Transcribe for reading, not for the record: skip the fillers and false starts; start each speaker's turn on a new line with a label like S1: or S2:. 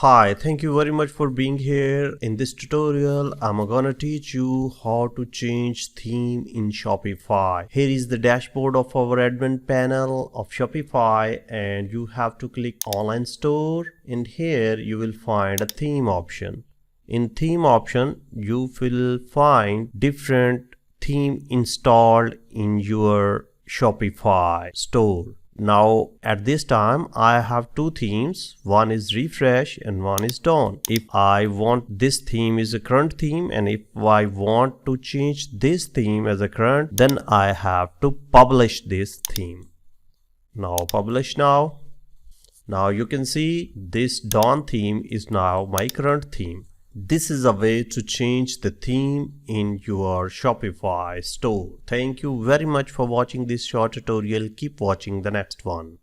S1: Hi, thank you very much for being here. In this tutorial, I'm gonna teach you how to change theme in Shopify. Here is the dashboard of our admin panel of Shopify, and you have to click online store, and here you will find a theme option. In theme option, you will find different theme installed in your Shopify store. Now at this time I have two themes, one is refresh and one is dawn. If I want this theme is a current theme, and if I want to change this theme as a current, then I have to publish this theme. Now publish now. Now you can see this dawn theme is now my current theme. This is a way to change the theme in your Shopify store. Thank you very much for watching this short tutorial. Keep watching the next one.